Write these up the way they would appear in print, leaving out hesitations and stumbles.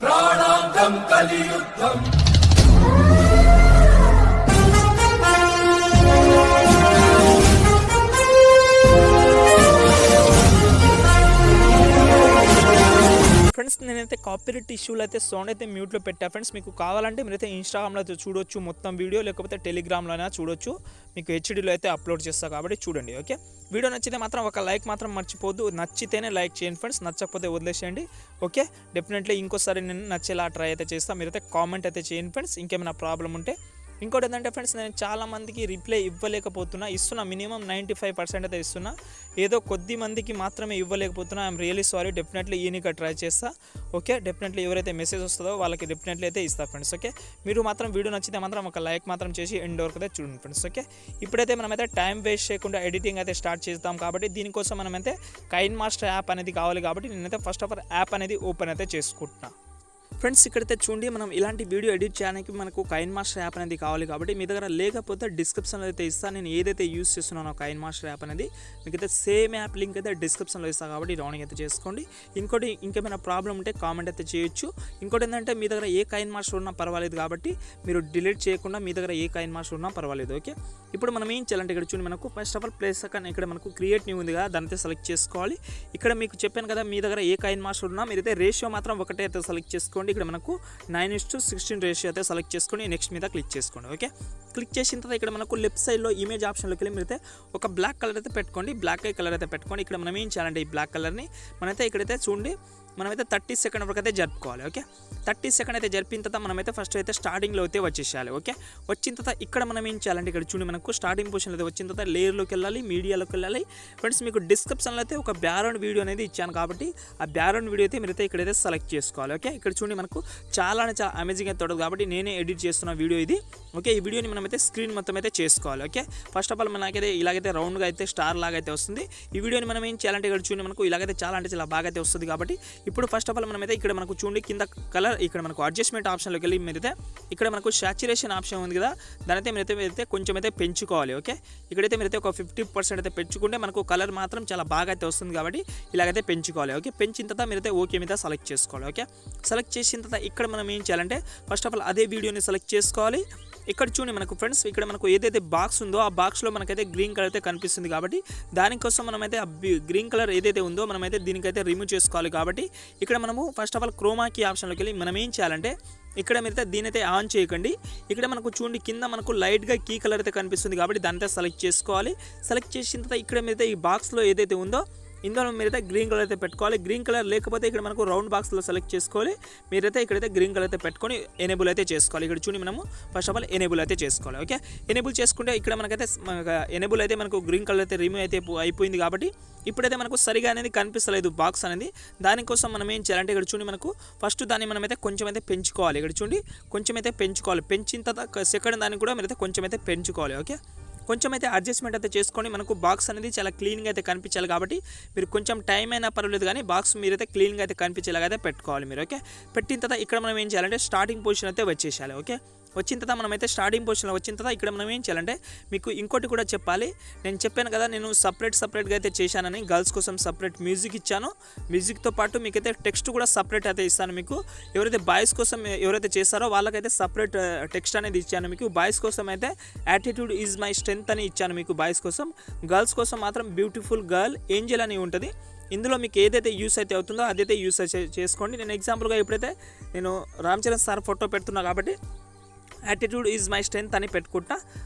ప్రాణాంతం కలియుద్ధం friends నేనైతే copyright ఇష్యూలో అయితే సౌండ్ అయితే మ్యూట్లో పెట్టా ఫ్రెండ్స్. మీకు కావాలంటే మీరైతే ఇన్స్టాగ్రామ్లో అయితే చూడొచ్చు మొత్తం వీడియో, లేకపోతే టెలిగ్రామ్లో అయినా చూడొచ్చు. మీకు హెచ్డీలో అయితే అప్లోడ్ చేస్తా కాబట్టి చూడండి. ఓకే, వీడియో నచ్చితే మాత్రం ఒక లైక్ మాత్రం మర్చిపోద్దు. నచ్చితేనే లైక్ చేయండి ఫ్రెండ్స్, నచ్చకపోతే వదిలేసేయండి. ఓకే, డెఫినెట్లీ ఇంకోసారి నేను నచ్చేలా ట్రై అయితే చేస్తాను. మీరైతే కామెంట్ అయితే చేయండి ఫ్రెండ్స్, ఇంకేమైనా ప్రాబ్లం ఉంటే. ఇంకోటి ఏంటంటే ఫ్రెండ్స్, నేను చాలామందికి రిప్లై ఇస్తున్నా మినిమం 95% అయితే ఇస్తున్నా. ఏదో కొద్ది మందికి మాత్రమే ఇవ్వలేకపోతున్నా. I'm really sorry. డెఫినెట్లీ ఈయనక ట్రై చేస్తా. ఓకే, డెఫినెట్లీ ఎవరైతే మెసేజ్ వస్తుందో వాళ్ళకి డెఫినెట్లీ అయితే ఇస్తా ఫ్రెండ్స్. ఓకే, మీరు మాత్రం వీడియో నచ్చితే మాత్రం ఒక లైక్ మాత్రం చేసి ఎండ్ వరకు అయితే చూడండి ఫ్రెండ్స్. ఓకే, ఇప్పుడైతే మనమైతే టైం వేస్ట్ చేయకుండా ఎడిటింగ్ అయితే స్టార్ట్ చేస్తాం. కాబట్టి దీనికోసం మనమైతే కైన్మాస్టర్ యాప్ అనేది కావాలి. కాబట్టి నేనైతే ఫస్ట్ ఆఫ్ ఆల్ యాప్ అనేది ఓపెన్ అయితే చేసుకుంటున్నా ఫ్రెండ్స్. ఇక్కడైతే చూడండి, మనం ఇలాంటి వీడియో ఎడిట్ చేయడానికి మనకు కైన్మాస్టర్ యాప్ అనేది కావాలి. కాబట్టి మీ దగ్గర లేకపోతే డిస్క్రిప్షన్లో అయితే ఇస్తాను. నేను ఏదైతే యూస్ చేస్తున్నానో కైన్మాస్టర్ యాప్ అనేది మీకైతే సేమ్ యాప్ లింక్ అయితే డిస్క్రిప్షన్లో ఇస్తాను. కాబట్టి డౌన్లోడ్ అయితే చేసుకోండి. ఇంకోటి, ఇంకేమైనా ప్రాబ్లం ఉంటే కామెంట్ అయితే చేయొచ్చు. ఇంకోటి ఏంటంటే, మీ దగ్గర ఏ కైన్మాస్టర్ ఉన్నా పర్వాలేదు. కాబట్టి మీరు డిలీట్ చేయకుండా మీ దగ్గర ఏ కైన్మాస్టర్ ఉన్నా పర్వాలేదు. ఓకే, ఇప్పుడు మనం ఏం చేయాలంటే, ఇక్కడ చూడండి, మనకు ఫస్ట్ ఆఫ్ ఆల్ ప్లేస్ అక్కడ ఇక్కడ మనకు క్రియేట్ న్యూ ఉంది కదా, దాన్ని అయితే సెలెక్ట్ చేసుకోవాలి. ఇక్కడ మీకు చెప్పాను కదా, మీ దగ్గర ఏ కైన్మాస్టర్ ఉన్నా మీరైతే రేషియో మాత్రం ఒకటే అయితే సెలెక్ట్ చేసుకోండి. ఇక్కడ మనకు 9:16 రేషియో అయితే సెలెక్ట్ చేసుకొని నెక్స్ట్ మీద క్లిక్ చేసుకోండి. ఓకే, క్లిక్ చేసిన తర్వాత ఇక్కడ మనకు లెఫ్ట్ సైడ్లో ఇమేజ్ ఆప్షన్లోకి వెళ్ళి మీరైతే ఒక బ్లాక్ కలర్ అయితే పెట్టుకోండి. బ్లాక్ కలర్ అయితే పెట్టుకోండి. ఇక్కడ మనం ఏం చేయాలంటే, ఈ బ్లాక్ కలర్ని మనమైతే ఇక్కడైతే చూడండి, మనమైతే 30 సెకండ్ వరకు అయితే జరుపుకోవాలి. ఓకే, 30 సెకండ్ అయితే జరిపిన తర్వాత మనమైతే ఫస్ట్ అయితే స్టార్టింగ్లో అయితే వచ్చేసేయాలి. ఓకే, వచ్చిన తర్వాత ఇక్కడ మనం ఏం చేయాలంటే, ఇక్కడ చూడండి, మనకు స్టార్టింగ్ పొజిషన్లో అయితే వచ్చిన తర్వాత లేయర్లోకి వెళ్ళాలి, మీడియాలోకి వెళ్ళాలి. ఫ్రెండ్స్, మీకు డిస్క్రిప్షన్లో అయితే ఒక బ్యాక్గ్రౌండ్ వీడియో అనేది ఇచ్చాను. కాబట్టి ఆ బ్యాక్గ్రౌండ్ వీడియో అయితే మీరైతే ఇక్కడైతే సెలెక్ట్ చేసుకోవాలి. ఓకే, ఇక్కడ చూడండి, మనకు చాలా అమేజింగ్ అయితే ఉంటుంది. కాబట్టి నేనే ఎడిట్ చేస్తున్న వీడియో ఇది. ఓకే, ఈ వీడియోని మనమైతే స్క్రీన్ మొత్తం అయితే చేసుకోవాలి. ఓకే, ఫస్ట్ ఆఫ్ ఆల్ మనకైతే ఇలాగైతే రౌండ్గా అయితే స్టార్ లాగా అయితే వస్తుంది. ఈ వీడియోని మనం ఏం చేయాలంటే, ఇక్కడ చూడండి, మనకు ఇలాగైతే చాలా అంటే చాలా బాగా అయితే వస్తుంది. కాబట్టి ఇప్పుడు ఫస్ట్ ఆఫ్ ఆల్ మనమైతే ఇక్కడ మనకు చూడండి, కింద కలర్ ఇక్కడ మనకు అడ్జస్ట్మెంట్ ఆప్షన్లోకి వెళ్ళి మీరైతే ఇక్కడ మనకు సాచురేషన్ ఆప్షన్ ఉంది కదా, దానైతే మీరైతే కొంచెం అయితే పెంచుకోవాలి. ఓకే, ఇక్కడైతే మీరైతే ఒక 50% అయితే పెంచుకుంటే మనకు కలర్ మాత్రం చాలా బాగా అయితే వస్తుంది. కాబట్టి ఇలాగైతే పెంచుకోవాలి. ఓకే, పెంచిన తర్వాత మీరైతే ఓకే మీద సెలెక్ట్ చేసుకోవాలి. ఓకే, సెలెక్ట్ చేసిన తర్వాత ఇక్కడ మనం ఏం చేయాలంటే, ఫస్ట్ ఆఫ్ ఆల్ అదే వీడియోని సెలెక్ట్ చేసుకోవాలి. ఇక్కడ చూడండి, మనకు ఫ్రెండ్స్, ఇక్కడ మనకు ఏదైతే బాక్స్ ఉందో ఆ బాక్స్లో మనకైతే గ్రీన్ కలర్ అయితే కనిపిస్తుంది. కాబట్టి దానికోసం మనమైతే ఆ గ్రీన్ కలర్ ఏదైతే ఉందో మనమైతే దీనికైతే రిమూవ్ చేసుకోవాలి. కాబట్టి ఇక్కడ మనము ఫస్ట్ ఆఫ్ ఆల్ క్రోమాకి ఆప్షన్లోకి వెళ్ళి మనం ఏం చేయాలంటే, ఇక్కడ మీరైతే దీనైతే ఆన్ చేయకండి. ఇక్కడ మనకు చూడండి, కింద మనకు లైట్గా కీ కలర్ అయితే కనిపిస్తుంది. కాబట్టి దాన్ని అయితే సెలెక్ట్ చేసుకోవాలి. సెలెక్ట్ చేసిన తర్వాత ఇక్కడ మీరైతే ఈ బాక్స్లో ఏదైతే ఉందో ఇందులో మీరైతే గ్రీన్ కలర్ అయితే పెట్టుకోవాలి. గ్రీన్ కలర్ లేకపోతే ఇక్కడ మనకు రౌండ్ బాక్స్లో సెలెక్ట్ చేసుకోవాలి. మీరైతే ఇక్కడైతే గ్రీన్ కలర్ అయితే పెట్టుకొని ఎనేబుల్ అయితే చేసుకోవాలి. ఇక్కడ చూడండి, మనము ఫస్ట్ ఆఫ్ ఆల్ ఎనేబుల్ అయితే చేసుకోవాలి. ఓకే, ఎనేబుల్ చేసుకుంటే ఇక్కడ మనకైతే ఎనేబుల్ అయితే మనకు గ్రీన్ కలర్ అయితే రిమూవ్ అయితే అయిపోయింది. కాబట్టి ఇప్పుడైతే మనకు సరిగా అనేది కనిపిస్తలేదు బాక్స్ అనేది. దానికోసం మనం ఏం చేయాలంటే, ఇక్కడ చూడండి, మనకు ఫస్ట్ దాన్ని మనమైతే కొంచెం అయితే పెంచుకోవాలి. ఇక్కడ చూడండి, కొంచెం అయితే పెంచుకోవాలి. పెంచిన తర్వాత సెకండ్ దాన్ని కూడా మీరైతే కొంచెం అయితే పెంచుకోవాలి. ఓకే, కొంచెం అయితే అడ్జస్ట్మెంట్ అయితే చేసుకొని మనకు బాక్స్ అనేది చాలా క్లీన్గా అయితే కనిపించాలి. కాబట్టి మీరు కొంచెం టైం అయినా పర్వాలేదు, కానీ బాక్స్ మీరైతే క్లీన్గా అయితే కనిపించేలాగా అయితే పెట్టుకోవాలి మీరు. ఓకే, పెట్టిన తర్వాత ఇక్కడ మనం ఏం చేయాలంటే, స్టార్టింగ్ పొజిషన్ అయితే వచ్చేసాలి. ఓకే, వచ్చిన తర్వాత మనమైతే స్టార్టింగ్ పొజిషన్లో వచ్చిన తర్వాత ఇక్కడ మనం ఏం చేయాలంటే, మీకు ఇంకోటి కూడా చెప్పాలి. నేను చెప్పాను కదా, నేను సపరేట్గా అయితే చేశానని. గర్ల్స్ కోసం సపరేట్ మ్యూజిక్ ఇచ్చాను. మ్యూజిక్తో పాటు మీకైతే టెక్స్ట్ కూడా సపరేట్ అయితే ఇస్తాను. మీకు ఎవరైతే బాయ్స్ కోసం ఎవరైతే చేస్తారో వాళ్ళకైతే సపరేట్ టెక్స్ట్ అనేది ఇచ్చాను. మీకు బాయ్స్ కోసం అయితే యాటిట్యూడ్ ఈజ్ మై స్ట్రెంగ్త్ అని ఇచ్చాను మీకు బాయ్స్ కోసం. గర్ల్స్ కోసం మాత్రం బ్యూటిఫుల్ గర్ల్ ఏంజెల్ అని ఉంటుంది. ఇందులో మీకు ఏదైతే యూస్ అయితే అవుతుందో అదైతే యూస్ చేసుకోండి. నేను ఎగ్జాంపుల్గా ఎప్పుడైతే నేను రామ్ చరణ్ సార్ ఫోటో పెడుతున్నా కాబట్టి యాటిట్యూడ్ ఈజ్ మై స్ట్రెంగ్త్ అని పెట్టుకుంటా.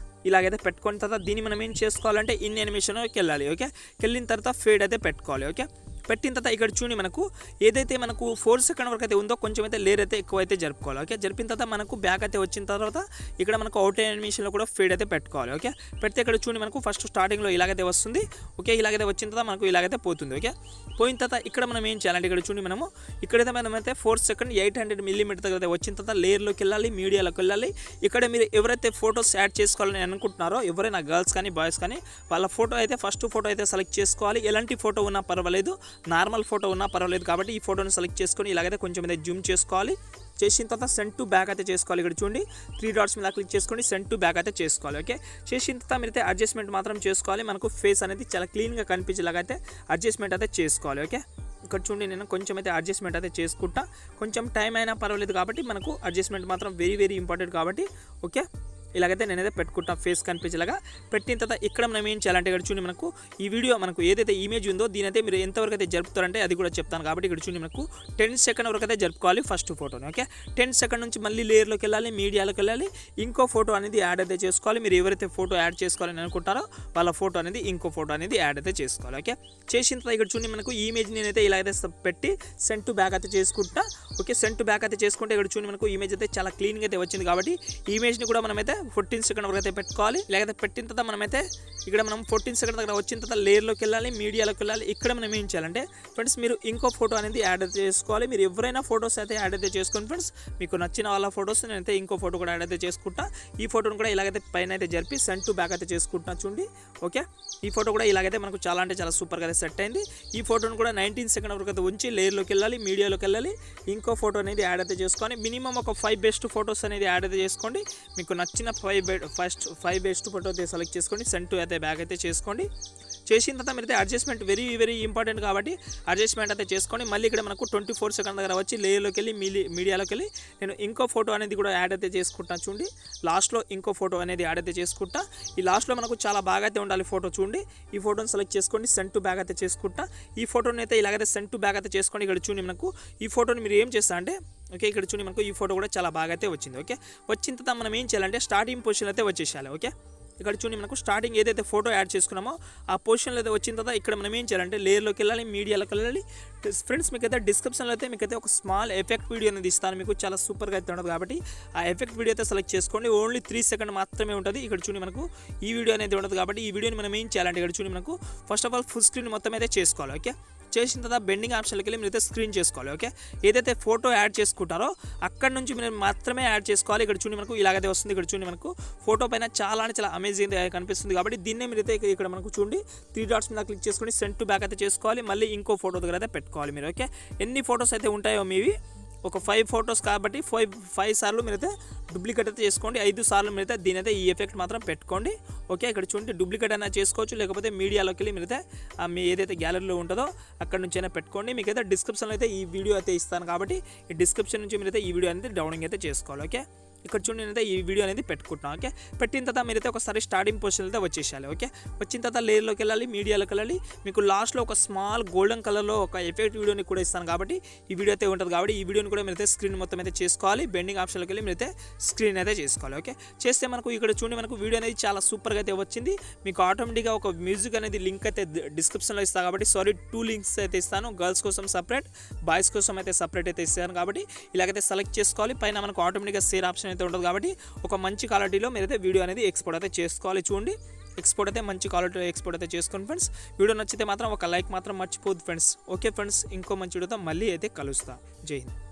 ఇలాగైతే పెట్టుకున్న తర్వాత దీన్ని మనం ఏం చేసుకోవాలంటే ఇన్ యానిమేషన్కి వెళ్ళాలి. ఓకే, వెళ్ళిన తర్వాత ఫేడ్ అయితే పెట్టుకోవాలి. ఓకే, పెట్టిన తర్వాత ఇక్కడ చూడండి, మనకు ఏదైతే మనకు 4 సెకండ్ వరకు అయితే ఉందో కొంచెం అయితే లేయర్ అయితే ఎక్కువ అయితే జరుపుకోవాలి. ఓకే, జరిపిన తర్వాత మనకు బ్యాక్ అయితే వచ్చిన తర్వాత ఇక్కడ మనకు అవుట్ యానిమేషన్లో కూడా ఫేడ్ అయితే పెట్టుకోవాలి. ఓకే, పెడితే ఇక్కడ చూడండి, మనకు ఫస్ట్ స్టార్టింగ్లో ఇలాగైతే వస్తుంది. ఓకే, ఇలాగైతే వచ్చిన తర్వాత మనకు ఇలాగైతే పోతుంది. ఓకే, పోయిన తర్వాత ఇక్కడ మనం ఏం చేయాలంటే, ఇక్కడ చూడండి, మనము ఇక్కడైతే మనమైతే 4 సెకండ్ 800 మిల్లీమీటర్ దగ్గర వచ్చిన తర్వాత లేయర్లోకి వెళ్ళాలి, మీడియాలోకి వెళ్ళాలి. ఇక్కడ మీరు ఎవరైతే ఫోటోస్ యాడ్ చేసుకోవాలని అనుకుంటున్నారో, ఎవరైనా గర్ల్స్ కానీ బాయ్స్ కానీ, వాళ్ళ ఫోటో అయితే ఫస్ట్ ఫోటో అయితే సెలెక్ట్ చేసుకోవాలి. ఎలాంటి ఫోటో ఉన్నా పర్వాలేదు, నార్మల్ ఫోటో ఉన్నా పర్వాలేదు. కాబట్టి ఈ ఫోటోని సెలెక్ట్ చేసుకొని ఇలాగైతే కొంచెం అయితే జూమ్ చేసుకోవాలి. చేసిన తర్వాత సెండ్ టు బ్యాక్ అయితే చేసుకోవాలి. ఇక్కడ చూడండి 3 డాట్స్ మీద క్లిక్ చేసుకొని సెండ్ టు బ్యాక్ అయితే చేసుకోవాలి. ఓకే, చేసిన తర్వాత మీరైతే అడ్జస్ట్మెంట్ మాత్రం చేసుకోవాలి. మనకు ఫేస్ అనేది చాలా క్లీన్గా కనిపించేలాగా అయితే అడ్జస్ట్మెంట్ అయితే చేసుకోవాలి. ఓకే, ఇక్కడ చూడండి నేను కొంచెం అయితే అడ్జస్ట్మెంట్ అయితే చేసుకుంటా, కొంచెం టైం అయినా పర్వాలేదు కాబట్టి మనకు అడ్జస్ట్మెంట్ మాత్రం వెరీ వెరీ ఇంపార్టెంట్ కాబట్టి ఓకే ఇలాగైతే నేనైతే పెట్టుకుంటాను ఫేస్ కనిపించేలాగా. పెట్టిన తర్వాత ఇక్కడ మనం ఏం చేయాలంటే ఇక్కడ చూడండి మనకు ఈ వీడియో మనకు ఏదైతే ఇమేజ్ ఉందో దీనైతే మీరు ఎంతవరకు అయితే జరుపుతారంటే అది కూడా చెప్తాను. కాబట్టి ఇక్కడ చూడండి మనకు 10 సెకండ్ వరకు అయితే జరుపుకోవాలి ఫస్ట్ ఫోటోని. ఓకే 10 సెకండ్ నుంచి మళ్ళీ లేయర్లోకి వెళ్ళాలి, మీడియాలోకి వెళ్ళాలి, ఇంకో ఫోటో అనేది యాడ్ అయితే చేసుకోవాలి. మీరు ఎవరైతే ఫోటో యాడ్ చేసుకోవాలని అనుకుంటారో వాళ్ళ ఫోటో అనేది ఇంకో ఫోటో అనేది యాడ్ అయితే చేసుకోవాలి. ఓకే చేసిన తర్వాత ఇక్కడ చూడండి మనకు ఈ ఇమేజ్ నేనైతే ఇలాగైతే పెట్టి సెండ్ టు బ్యాక్ అయితే చేసుకుంటా. ఓకే సెండ్ టు బ్యాక్ అయితే చేసుకుంటే ఇక్కడ చూడండి మనకు ఇమేజ్ అయితే చాలా క్లీన్గా అయితే వచ్చింది. కాబట్టి ఈ ఇమేజ్ని కూడా మనమైతే 14 సెకండ్ వరకు అయితే పెట్టుకోవాలి. లేకపోతే పెట్టిన తర్వాత మనమైతే ఇక్కడ మనం 14 సెకండ్ దగ్గర వచ్చిన తర్వాత లేయర్లోకి వెళ్ళాలి, మీడియాలోకి వెళ్ళాలి. ఇక్కడ మనం ఏం చేయాలంటే ఫ్రెండ్స్ మీరు ఇంకో ఫోటో అనేది యాడ్ అయితే చేసుకోవాలి. మీరు ఎవరైనా ఫొటోస్ అయితే యాడ్ అయితే చేసుకోండి ఫ్రెండ్స్. మీకు నచ్చిన వాళ్ళ ఫొటోస్ నేనైతే ఇంకో ఫోటో కూడా యాడ్ అయితే చేసుకుంటా. ఈ ఫోటోను కూడా ఇలాగైతే పైన అయితే జరిపి సెండ్ టు బ్యాక్ అయితే చేసుకుంటున్నా చూడండి. ఓకే ఈ ఫోటో కూడా ఇలాగైతే మనకు చాలా అంటే చాలా సూపర్గా అయితే సెట్ అయింది. ఈ ఫోటోను కూడా 19 సెకండ్ వరకు అయితే ఉంచి లేయర్లోకి వెళ్ళాలి, మీడియాలోకి వెళ్ళాలి, ఇంకో ఫోటో అనేది యాడ్ అయితే చేసుకొని మినిమం ఒక 5 బెస్ట్ ఫొటోస్ అనేది యాడ్ అయితే చేసుకోండి. మీకు నచ్చిన 5 బెస్ట్ ఫోటో అయితే సెలెక్ట్ చేసుకోండి. సెండ్ టు అయితే బ్యాక్ అయితే చేసుకోండి. చేసిన తర్వాత మీరైతే అడ్జస్ట్మెంట్ వెరీ వెరీ ఇంపార్టెంట్ కాబట్టి అడ్జస్ట్మెంట్ అయితే చేసుకోండి. మళ్ళీ ఇక్కడ మనకు 24 సెకండ్ దగ్గర వచ్చి లేయర్లోకి వెళ్ళి మీడియాలోకి వెళ్ళి నేను ఇంకో ఫోటో అనేది కూడా యాడ్ అయితే చేసుకుంటాను చూడండి. లాస్ట్లో ఇంకో ఫోటో అనేది యాడ్ అయితే చేసుకుంటా. ఈ లాస్ట్లో మనకు చాలా బాగా అయితే ఉండాలి ఫోటో చూడండి. ఈ ఫోటోని సెలెక్ట్ చేసుకోండి, సెండ్ టు బ్యాక్ అయితే చేసుకుంటా. ఈ ఫోటోని అయితే ఇలాగైతే సెండ్ టు బ్యాక్ అయితే చేసుకోండి. ఇక్కడ చూడండి మనకు ఈ ఫోటోని మీరు ఏం చేస్తా అంటే ఓకే ఇక్కడ చూడండి మనకు ఈ ఫోటో కూడా చాలా బాగా అయితే వచ్చింది. ఓకే వచ్చిన తర్వాత మనం ఏం చేయాలంటే స్టార్టింగ్ పొజిషన్ అయితే వచ్చేసేయాలి. ఓకే ఇక్కడ చూడండి మనకు స్టార్టింగ్ ఏదైతే ఫోటో యాడ్ చేసుకున్నామో ఆ పొజిషన్లో అయితే వచ్చిన తర్వాత ఇక్కడ మనం ఏం చేయాలంటే లేయర్లోకి వెళ్ళాలి, మీడియాలోకి వెళ్ళాలి. ఫ్రెండ్స్ మీకైతే డిస్క్రిప్షన్లో అయితే మీకైతే ఒక స్మాల్ ఎఫెక్ట్ వీడియో అనేది ఇస్తాను, మీకు చాలా సూపర్గా అయితే ఉంటుంది. కాబట్టి ఆ ఎఫెక్ట్ వీడియో అయితే సెలెక్ట్ చేసుకోండి. ఓన్లీ 3 సెకండ్ మాత్రమే ఉంటుంది. ఇక్కడ చూడండి మనకు ఈ వీడియో అనేది ఉంటుంది. కాబట్టి ఈ వీడియోని మనం ఏం చేయాలంటే ఇక్కడ చూడండి మనకు first of all full screen మొత్తం అయితే చేసుకోవాలి. ఓకే చేసిన తర్వాత బెండింగ్ ఆప్షన్లోకి వెళ్ళి మీరైతే స్క్రీన్ చేసుకోవాలి. ఓకే ఏదైతే ఫోటో యాడ్ చేసుకుంటారో అక్కడ నుంచి మీరు మాత్రమే యాడ్ చేసుకోవాలి. ఇక్కడ చూడండి మనకు ఇలాగైతే వస్తుంది. ఇక్కడ చూడండి మనకు ఫోటో పైన చాలా అంటే చాలా అమేజింగ్ కనిపిస్తుంది. కాబట్టి దీన్నే మీరైతే ఇక్కడ మనకు చూడండి 3 డాట్స్ మీద క్లిక్ చేసుకొని సెండ్ టు బ్యాక్ అయితే చేసుకోవాలి. మళ్ళీ ఇంకో ఫోటో దగ్గర అయితే పెట్టుకోవాలి మీరు. ఓకే ఎన్ని ఫొటోస్ అయితే ఉంటాయో మీవి ఒక 5 ఫొటోస్ కాబట్టి 5 సార్లు మీరైతే డూప్లికేట్ అయితే చేసుకోండి. 5 సార్లు మీరైతే దీనైతే ఈ ఎఫెక్ట్ మాత్రం పెట్టుకోండి. ఓకే ఇక్కడ చూడండి డూప్లికేట్ అయినా చేసుకోవచ్చు, లేకపోతే మీడియాలోకి వెళ్ళి మీరైతే మీ ఏదైతే గ్యాలరీలో ఉంటుందో అక్కడ నుంచి అయినా పెట్టుకోండి. మీకైతే డిస్క్రిప్షన్లో అయితే ఈ వీడియో అయితే ఇస్తాను. కాబట్టి ఈ డిస్క్రిప్షన్ నుంచి మీరైతే ఈ వీడియో అనేది డౌన్లోడ్ అయితే చేసుకోవాలి. ఓకే ఇక్కడ చూడండి నేనైతే ఈ వీడియో అనేది పెట్టుకుంటున్నాను. ఓకే పెట్టిన తర్వాత మీరైతే ఒకసారి స్టార్టింగ్ పొజిషన్ అయితే వచ్చేసాలి. ఓకే వచ్చిన తర్వాత లేయర్లోకి వెళ్ళాలి, మీడియాలోకి వెళ్ళాలి. మీకు లాస్ట్లో ఒక స్మాల్ గోల్డెన్ కలర్లో ఒక ఎఫెక్ట్ వీడియోని కూడా ఇస్తాను. కాబట్టి ఈ వీడియో అయితే ఉంటుంది. కాబట్టి ఈ వీడియోని కూడా మీరైతే స్క్రీన్ మొత్తం అయితే చేసుకోవాలి. బెండింగ్ ఆప్షన్లోకి వెళ్ళి మీరైతే స్క్రీన్ అయితే చేసుకోవాలి. ఓకే చేస్తే మనకు ఇక్కడ చూడండి మనకు వీడియో అనేది చాలా సూపర్గా అయితే వచ్చింది. మీకు ఆటోమేటిక్గా ఒక మ్యూజిక్ అనేది లింక్ అయితే డిస్క్రిప్షన్లో ఇస్తాను. కాబట్టి 2 లింక్స్ అయితే ఇస్తాను. గర్ల్స్ కోసం సపరేట్, బాయ్స్ కోసం అయితే సపరేట్ అయితే ఇస్తాను. కాబట్టి ఇలాగైతే సెలెక్ట్ చేసుకోవాలి. పైన మనకు ఆటోమేటిక్గా షేర్ ఆప్షన్ అయితే ఉంటుంది. కాబట్టి ఒక మంచి క్వాలిటీలో మీరైతే వీడియో అనేది ఎక్స్పోర్ట్ అయితే చేసుకోవాలి. చూడండి ఎక్స్పోర్ట్ అయితే మంచి క్వాలిటీలో ఎక్స్పోర్ట్ అయితే చేసుకోండి ఫ్రెండ్స్. వీడియో నచ్చితే మాత్రం ఒక లైక్ మాత్రం మర్చిపోద్దు ఫ్రెండ్స్. ఓకే ఫ్రెండ్స్ ఇంకో మంచి వీడియోతో మళ్ళీ అయితే కలుస్తా. జై హింద్.